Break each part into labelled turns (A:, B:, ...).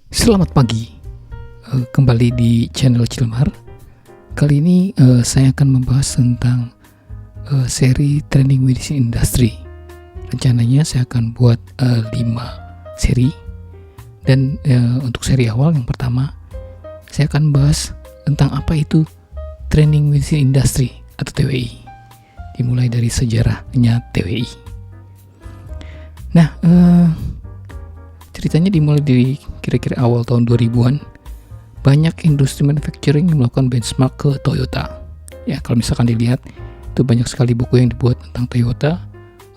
A: Selamat pagi, kembali di channel Cilmar. Kali ini saya akan membahas tentang seri Training Within Industry. Rencananya saya akan buat 5 seri. Dan untuk seri awal yang pertama, saya akan bahas tentang apa itu Training Within Industry atau TWI. Dimulai dari sejarahnya TWI. Nah, ceritanya dimulai dari kira-kira awal tahun 2000-an. Banyak industri manufacturing yang melakukan benchmark ke Toyota. Ya, kalau misalkan dilihat, itu banyak sekali buku yang dibuat tentang Toyota.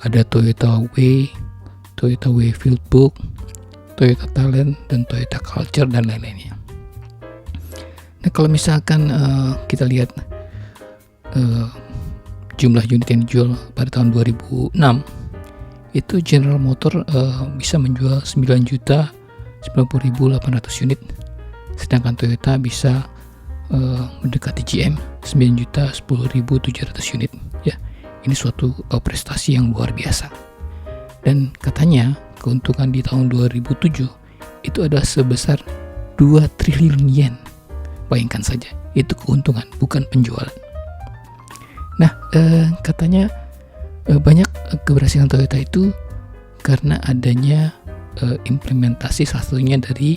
A: Ada Toyota Way, Toyota Way Fieldbook, Toyota Talent, dan Toyota Culture, dan lain-lainnya. Nah, kalau misalkan kita lihat jumlah unit yang dijual pada tahun 2006, itu General Motor bisa menjual 9.090.800 unit, sedangkan Toyota bisa mendekati GM 9.010.700 unit. Ya, ini suatu prestasi yang luar biasa. Dan katanya keuntungan di tahun 2007 itu ada sebesar 2 triliun yen. Bayangkan saja, itu keuntungan, bukan penjualan. Nah, katanya banyak keberhasilan Toyota itu karena adanya implementasi salah satunya dari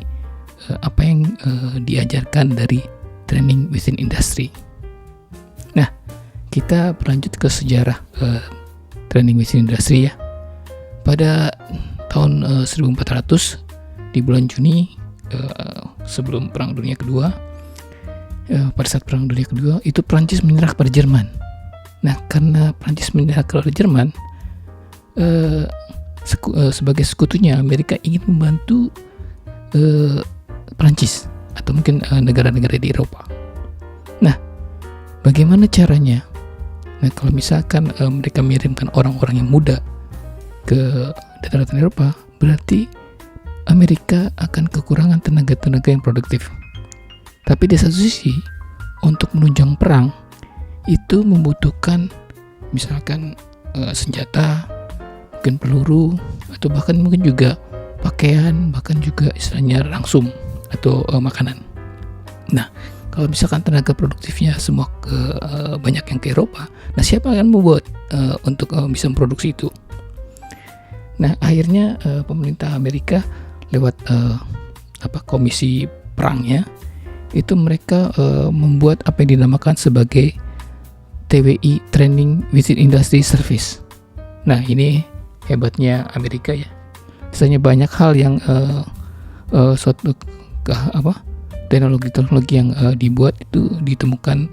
A: apa yang diajarkan dari Training Within Industry. Nah, kita berlanjut ke sejarah Training Within Industry ya. Pada tahun 1400 di bulan Juni sebelum Perang Dunia Kedua, pada saat Perang Dunia Kedua itu Prancis menyerah kepada Jerman. Nah, karena Prancis menyerah kepada Jerman, sebagai sekutunya Amerika ingin membantu Prancis atau mungkin negara-negara di Eropa. Nah, bagaimana caranya? Nah, kalau misalkan mereka mengirimkan orang-orang yang muda ke daratan Eropa, berarti Amerika akan kekurangan tenaga-tenaga yang produktif. Tapi di satu sisi, untuk menunjang perang itu membutuhkan misalkan senjata, mungkin peluru, atau bahkan mungkin juga pakaian, bahkan juga istilahnya rangsum atau makanan. Nah, kalau misalkan tenaga produktifnya semua banyak yang ke Eropa, nah siapa yang membuat untuk bisa memproduksi itu? Nah, akhirnya pemerintah Amerika lewat komisi perangnya itu mereka membuat apa yang dinamakan sebagai TWI, Training Within Industry Service. Nah, ini hebatnya Amerika ya. Misalnya banyak hal yang suatu teknologi yang dibuat itu ditemukan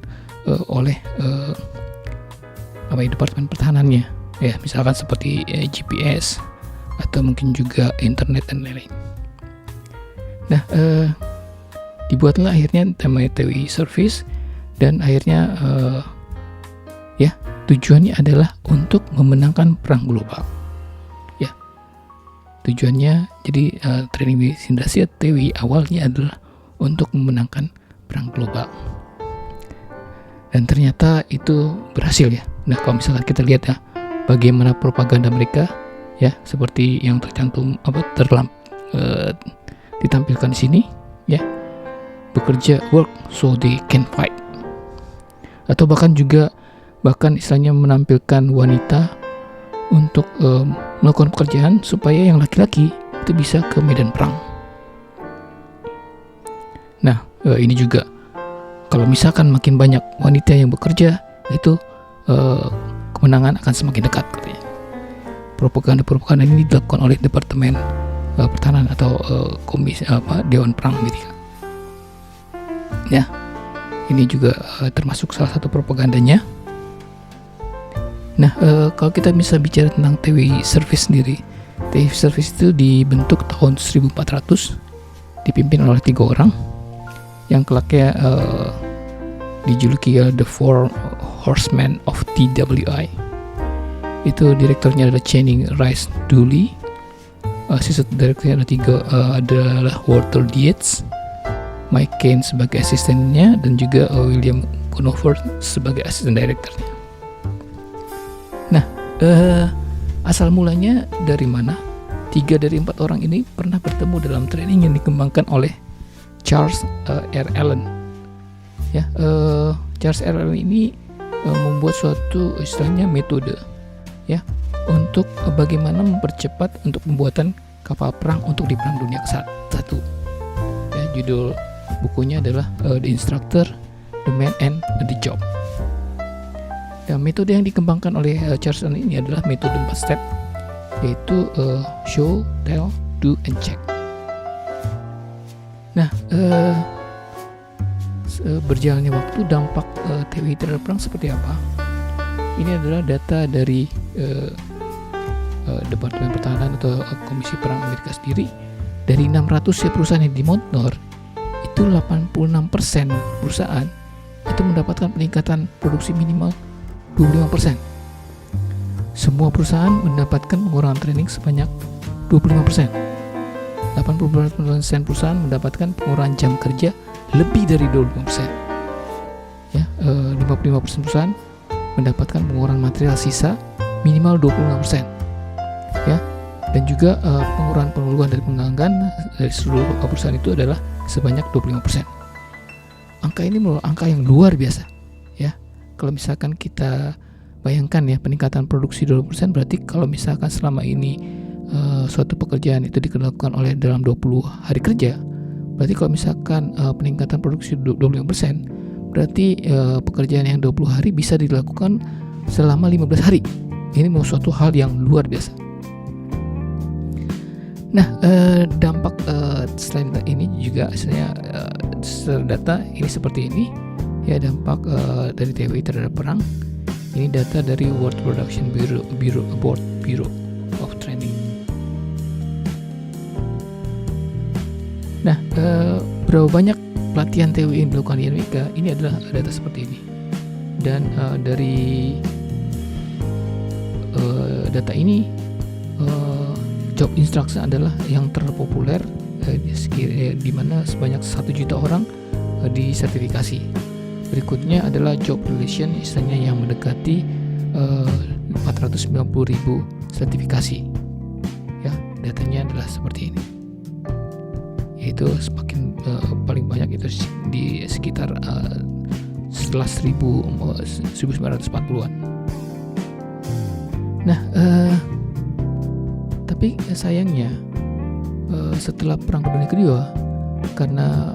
A: oleh Departemen Pertahanannya. Ya, misalkan seperti GPS atau mungkin juga internet dan lain-lain. Nah, dibuatlah akhirnya namanya TWI Service, dan akhirnya tujuannya adalah untuk memenangkan perang global. Ya, tujuannya jadi Training Within Industry TWI awalnya adalah untuk memenangkan perang global. Dan ternyata itu berhasil ya. Nah, kalau misalkan kita lihat ya, bagaimana propaganda mereka ya, seperti yang tercantum ditampilkan di sini ya. Bekerja, work so they can fight. Atau bahkan istilahnya menampilkan wanita untuk melakukan pekerjaan supaya yang laki-laki itu bisa ke medan perang. Nah, ini juga kalau misalkan makin banyak wanita yang bekerja, itu kemenangan akan semakin dekat katanya. Propaganda ini dilakukan oleh Departemen Pertahanan atau komisi Dewan Perang Amerika. Ya, ini juga termasuk salah satu propagandanya. Nah, kalau kita bisa bicara tentang TWI Service sendiri, TWI Service itu dibentuk tahun 1400, dipimpin oleh 3 orang, yang kelaknya dijuluki The Four Horsemen of TWI. Itu direkturnya adalah Channing Rice Dooley, asisten direkturnya adalah Walter Dietz, Mike Kane sebagai asistennya, dan juga William Conover sebagai asisten direkturnya. Nah, asal mulanya dari mana? 3 dari 4 orang ini pernah bertemu dalam training yang dikembangkan oleh Charles R. Allen. Ya, Charles R. Allen ini membuat suatu istilahnya metode ya untuk bagaimana mempercepat untuk pembuatan kapal perang untuk di Perang Dunia ke-1. Ya, judul bukunya adalah The Instructor, The Man, and The Job. Dan metode yang dikembangkan oleh Charles Allen ini adalah metode 4 step, yaitu show, tell, do, and check. Nah, berjalannya waktu, dampak TWI terhadap perang seperti apa? Ini adalah data dari Departemen Pertahanan atau Komisi Perang Amerika sendiri. Dari 600 perusahaan yang dimonitor, itu 86% perusahaan itu mendapatkan peningkatan produksi minimal 25%. Semua perusahaan mendapatkan pengurangan training sebanyak 25%. 80% perusahaan mendapatkan pengurangan jam kerja lebih dari 25%. Ya, 55% perusahaan mendapatkan pengurangan material sisa minimal 25%. Ya, dan juga pengurangan dari pengangguran dari seluruh perusahaan itu adalah sebanyak 25%. Angka ini merupakan angka yang luar biasa. Ya, kalau misalkan kita bayangkan ya, peningkatan produksi 20%, berarti kalau misalkan selama ini suatu pekerjaan itu dilakukan oleh dalam 20 hari kerja, berarti kalau misalkan peningkatan produksi 25%, berarti pekerjaan yang 20 hari bisa dilakukan selama 15 hari. Ini suatu hal yang luar biasa. Nah, dampak selain ini juga hasilnya data ini seperti ini ya, dampak dari TWI terhadap perang. Ini data dari World Production Bureau of Training. Nah, berapa banyak pelatihan TWI yang dilakukan di Amerika? Ini adalah data seperti ini. Dan dari data ini, job instruction adalah yang terpopuler, di mana sebanyak 1 juta orang disertifikasi. Berikutnya adalah job relation, istilahnya yang mendekati 490.000 sertifikasi. Ya, datanya adalah seperti ini. Yaitu semakin paling banyak itu di sekitar setelah 1940-an. Nah, tapi sayangnya setelah Perang Dunia Kedua, karena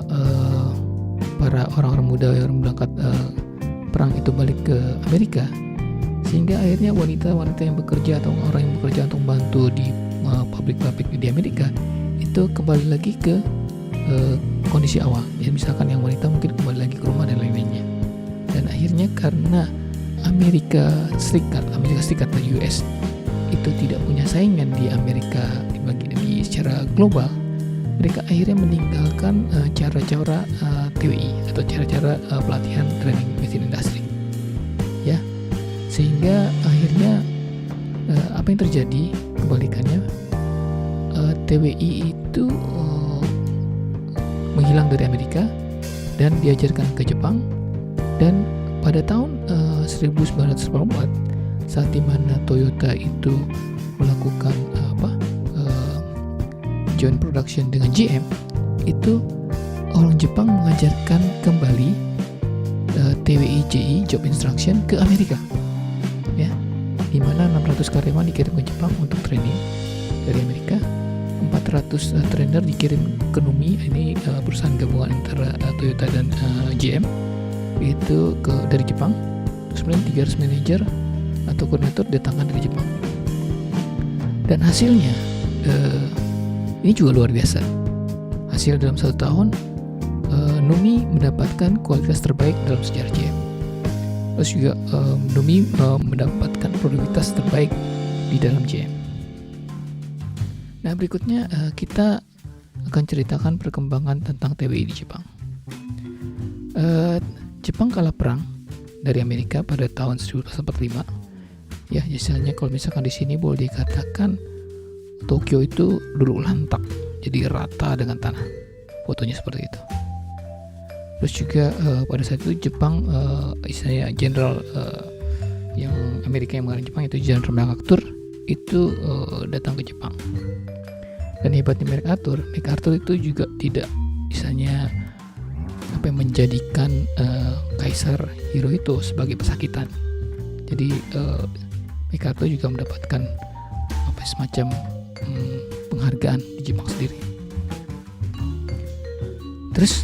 A: para orang-orang muda yang berangkat perang itu balik ke Amerika, sehingga akhirnya wanita-wanita yang bekerja atau orang yang bekerja untuk membantu di pabrik-pabrik di Amerika itu kembali lagi ke kondisi awal. Ya, misalkan yang wanita mungkin kembali lagi ke rumah dan lain-lainnya. Dan akhirnya karena Amerika Serikat atau US itu tidak punya saingan di Amerika di secara global, mereka akhirnya meninggalkan cara-cara TWI atau cara-cara pelatihan training within industry. Ya, sehingga akhirnya apa yang terjadi kebalikannya, TWI itu menghilang dari Amerika dan diajarkan ke Jepang. Dan pada tahun 1944, saat dimana Toyota itu melakukan joint production dengan GM, itu orang Jepang mengajarkan kembali TWI-JI job instruction ke Amerika, ya, di mana 600 karyawan dikirim ke Jepang untuk training dari Amerika, 400 trainer dikirim ke NUMI, ini perusahaan gabungan antara Toyota dan GM, itu dari Jepang. Terus kemudian 300 manajer atau koordinator datangkan dari Jepang. Dan hasilnya ini juga luar biasa. Hasil dalam 1 tahun, NUMI mendapatkan kualitas terbaik dalam sejarah GM. Terus juga NUMI mendapatkan produktivitas terbaik di dalam GM. Nah, berikutnya kita akan ceritakan perkembangan tentang TWI di Jepang. Jepang kalah perang dari Amerika pada tahun 1945. Ya, misalnya kalau misalkan di sini boleh dikatakan Tokyo itu dulu lantak, jadi rata dengan tanah. Fotonya seperti itu. Terus juga pada saat itu Jepang, istilahnya jenderal yang Amerika yang mengalahkan Jepang itu Jenderal MacArthur itu datang ke Jepang. Dan hebatnya MacArthur itu juga tidak misalnya menjadikan Kaisar Hirohito sebagai pesakitan. Jadi MacArthur juga mendapatkan semacam penghargaan di Jepang sendiri. Terus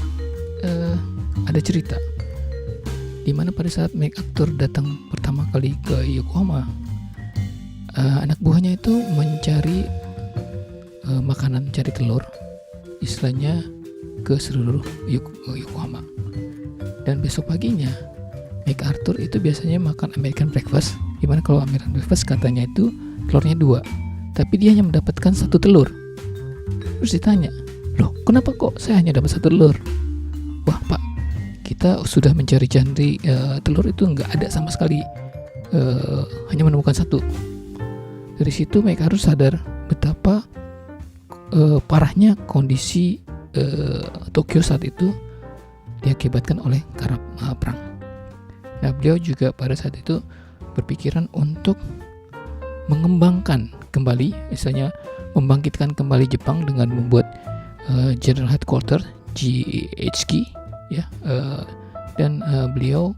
A: ada cerita di mana pada saat MacArthur datang pertama kali ke Yokohama, anak buahnya itu mencari makanan, mencari telur, istilahnya ke seluruh Yokohama. Dan besok paginya MacArthur itu biasanya makan American breakfast, dimana kalau American breakfast katanya itu telurnya 2, tapi dia hanya mendapatkan 1 telur. Terus ditanya, loh kenapa kok saya hanya dapat 1 telur? Wah pak, kita sudah mencari-cari telur itu nggak ada sama sekali, hanya menemukan 1. Dari situ MacArthur sadar betapa parahnya kondisi Tokyo saat itu diakibatkan oleh karena perang. Nah, beliau juga pada saat itu berpikiran untuk mengembangkan kembali, misalnya membangkitkan kembali Jepang dengan membuat General Headquarters GHQ, ya, dan beliau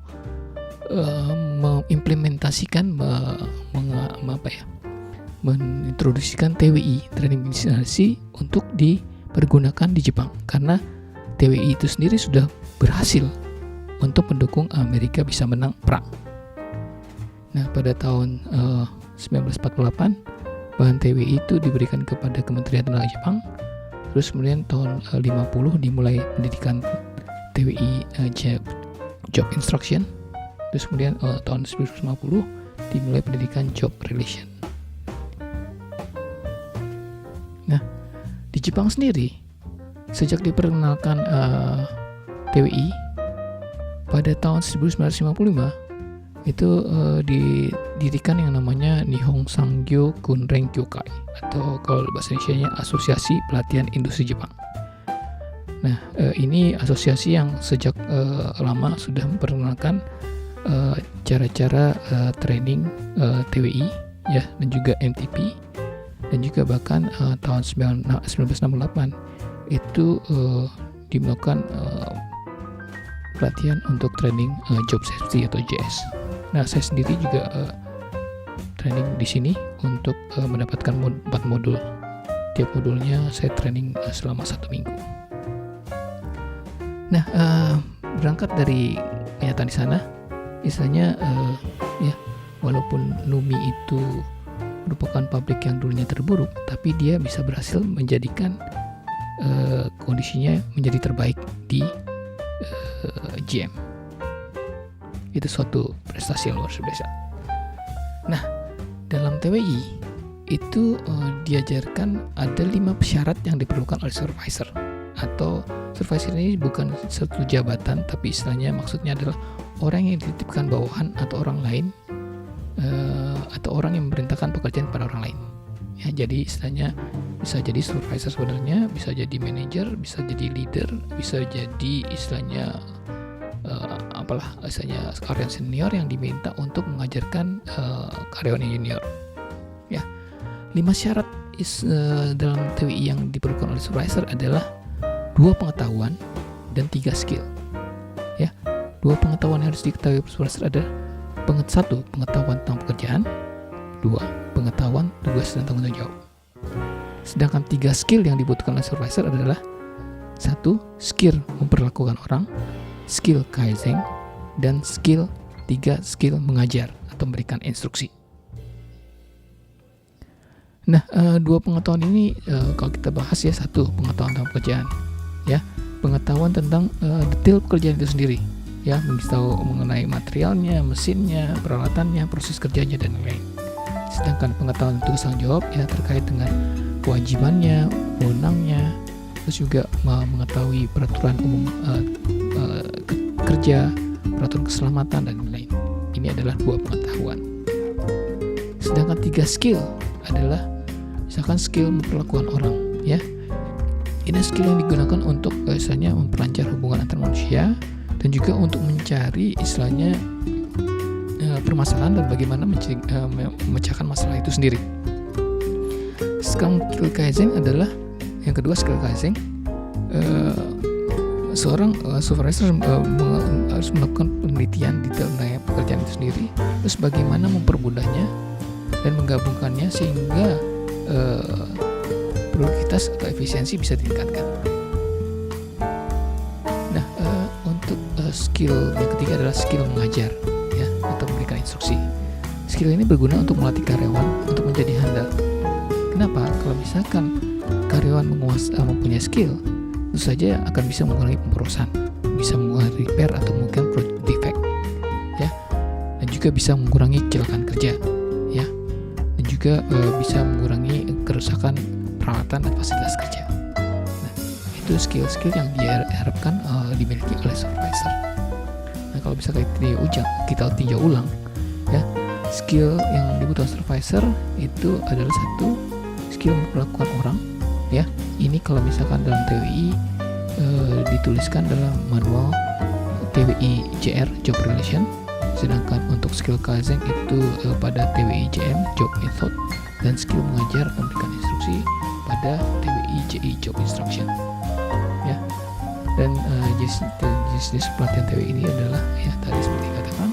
A: mengimplementasikan, mengintroduksikan TWI, Training Institusi, untuk dipergunakan di Jepang, karena TWI itu sendiri sudah berhasil untuk mendukung Amerika bisa menang perang. Nah, pada tahun 1948 bahan TWI itu diberikan kepada Kementerian Tenaga Jepang. Terus kemudian tahun 50 dimulai pendidikan TWI Job Instruction. Terus kemudian tahun 1950 dimulai pendidikan Job Relation. Nah, di Jepang sendiri sejak diperkenalkan TWI pada tahun 1955 itu didirikan yang namanya Nihon Sangyo Kunren Kyokai, atau kalau bahasa Indonesianya Asosiasi Pelatihan Industri Jepang. Nah, ini asosiasi yang sejak lama sudah memperkenalkan cara-cara training TWI, ya, dan juga MTP, dan juga bahkan tahun 1968 itu dimelakukan pelatihan untuk training job safety atau JS. Nah, saya sendiri juga training di sini untuk mendapatkan 4 modul. Tiap modulnya saya training selama 1 minggu. Nah, berangkat dari kenyataan di sana, misalnya ya, walaupun Numi itu merupakan pabrik yang dulunya terburuk, tapi dia bisa berhasil menjadikan kondisinya menjadi terbaik di GM. Itu suatu prestasi yang luar biasa. Nah, dalam TWI itu diajarkan ada 5 syarat yang diperlukan oleh supervisor. Atau supervisor ini bukan satu jabatan, tapi istilahnya maksudnya adalah orang yang dititipkan bawahan atau orang lain, atau orang yang memerintahkan pekerjaan pada orang lain. Ya, jadi istilahnya bisa jadi supervisor sebenarnya, bisa jadi manajer, bisa jadi leader, bisa jadi istilahnya istilahnya karyawan senior yang diminta untuk mengajarkan karyawan yang junior. Ya, 5 syarat dalam TWI yang diperlukan oleh supervisor adalah 2 pengetahuan dan 3 skill. Ya, 2 pengetahuan yang harus diketahui supervisor adalah 1. Pengetahuan tentang pekerjaan, 2. Pengetahuan tugas dan tanggung jawab. Sedangkan 3 skill yang dibutuhkan oleh supervisor adalah 1. Skill memperlakukan orang, skill kaizen, dan 3 skill mengajar atau memberikan instruksi. Nah, 2 pengetahuan ini kalau kita bahas ya, 1 pengetahuan tentang pekerjaan, ya, pengetahuan tentang detail pekerjaan itu sendiri, ya, tahu mengenai materialnya, mesinnya, peralatannya, proses kerjanya, dan lain-lain. Sedangkan pengetahuan tugas tanggung jawab ya terkait dengan kewajibannya, wewenangnya, terus juga mengetahui peraturan umum kerja, peraturan keselamatan, dan lain-lain. Ini adalah 2 pengetahuan. Sedangkan 3 skill adalah misalkan skill memperlakukan orang, ya. Ini skill yang digunakan untuk misalnya memperlancar hubungan antar manusia, dan juga untuk mencari istilahnya permasalahan dan bagaimana memecahkan masalah itu sendiri. Skill kaizen adalah Yang kedua, skill Kaizen. Seorang supervisor harus melakukan penelitian detail pekerjaan itu sendiri, terus bagaimana mempermudahnya dan menggabungkannya sehingga produktivitas atau efisiensi bisa ditingkatkan. Nah, untuk skill yang ketiga adalah skill mengajar, ya, atau memberikan instruksi. Skill ini berguna untuk melatih karyawan untuk menjadi handal. Kenapa? Kalau misalkan karyawan mempunyai skill, tentu saja akan bisa mengurangi pemborosan, bisa mengurangi repair atau mungkin project defect, ya, dan juga bisa mengurangi kecelakaan kerja, ya, dan juga bisa mengurangi kerusakan peralatan dan fasilitas kerja. Nah, itu skill-skill yang diharapkan dimiliki oleh supervisor. Nah, kalau bisa kita tinjau ulang, ya, skill yang dibutuhkan supervisor itu adalah satu, skill memperlakukan orang, ya. Ini kalau misalkan dalam TWI dituliskan dalam manual TWI JR Job Relation, sedangkan untuk skill Kaizen itu pada TWI JM Job Method, dan skill mengajar memberikan instruksi pada TWI JI Job Instruction, ya. Dan jenis pelatihan TWI ini adalah, ya, tadi seperti katakan,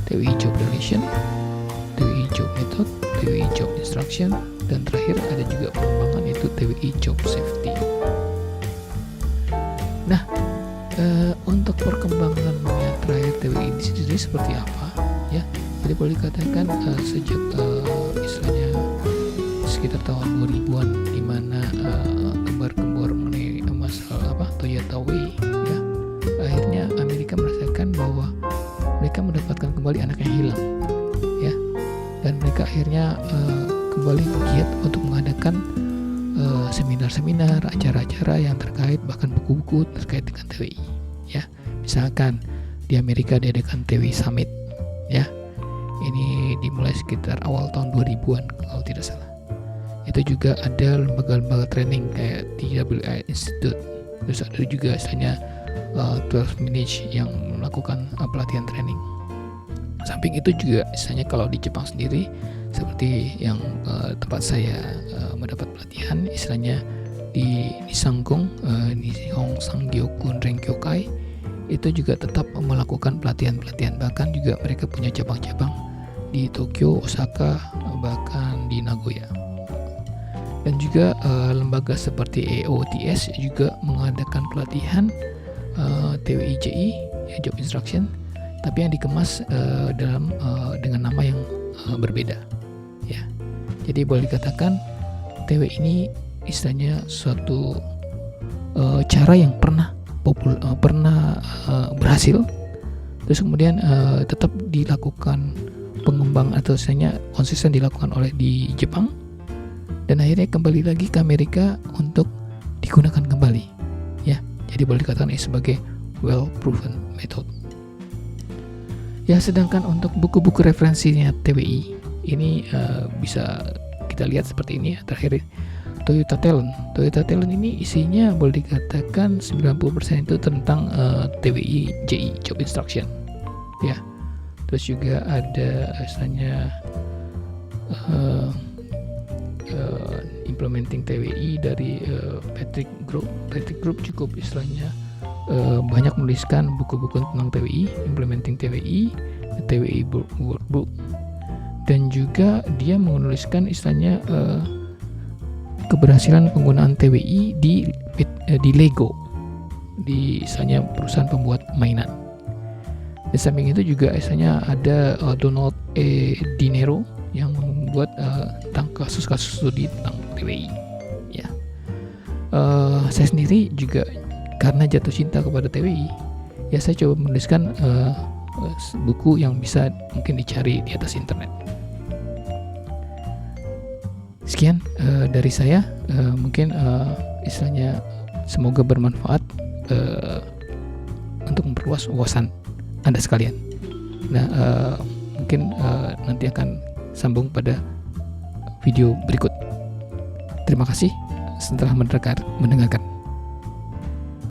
A: TWI Job Relation, TWI Job Method, TWI Job Instruction, dan terakhir ada juga pengembangan yaitu TWI Job Safety. Nah, untuk perkembangan yang terakhir TWI ini sendiri seperti apa, ya? Jadi boleh dikatakan sejak istilahnya sekitar tahun 2000-an, di mana gembar-gembor mengenai masalah Toyota Way, ya, akhirnya Amerika merasakan bahwa mereka mendapatkan kembali anak yang hilang, ya, dan mereka akhirnya kembali giat untuk mengadakan seminar-seminar, acara-acara yang terkait, bahkan buku-buku terkait dengan TWI, ya. Misalkan di Amerika diadakan TWI Summit, ya. Ini dimulai sekitar awal tahun 2000-an kalau tidak salah. Itu juga ada lembaga-lembaga training kayak TWI Institute. Terus ada juga istilahnya 12 minutes yang melakukan pelatihan training. Samping itu juga istilahnya kalau di Jepang sendiri, seperti yang tempat saya mendapat pelatihan, istilahnya di Nissangon, Nihon Sangyokun Renkyokai, itu juga tetap melakukan pelatihan-pelatihan. Bahkan juga mereka punya cabang-cabang di Tokyo, Osaka, bahkan di Nagoya. Dan juga lembaga seperti EOTS juga mengadakan pelatihan TWIJI, ya, Job Instruction, tapi yang dikemas dengan nama yang berbeda, ya. Jadi boleh dikatakan TW ini istilahnya suatu cara yang pernah berhasil, terus kemudian tetap dilakukan pengembang atau istilahnya konsisten dilakukan oleh di Jepang, dan akhirnya kembali lagi ke Amerika untuk digunakan kembali, ya. Jadi boleh dikatakan ini sebagai well proven method. Ya, sedangkan untuk buku-buku referensinya TWI ini bisa kita lihat seperti ini, ya. Terakhir Toyota Talent ini isinya boleh dikatakan 90% itu tentang TWI JI Job Instruction, ya. Terus juga ada misalnya implementing TWI dari Patrick Group cukup istilahnya banyak menuliskan buku-buku tentang TWI, implementing TWI workbook, dan juga dia menuliskan istilahnya keberhasilan penggunaan TWI di Lego, di istilahnya perusahaan pembuat mainan. Di samping itu juga istilahnya ada Donald E. Dinero yang membuat tentang kasus-kasus studi tentang TWI, ya. Saya sendiri juga karena jatuh cinta kepada TWI, ya, saya coba menuliskan buku yang bisa mungkin dicari di atas internet. Sekian dari saya, mungkin istilahnya semoga bermanfaat untuk memperluas wawasan Anda sekalian. Nah, mungkin nanti akan sambung pada video berikut. Terima kasih setelah mendengarkan.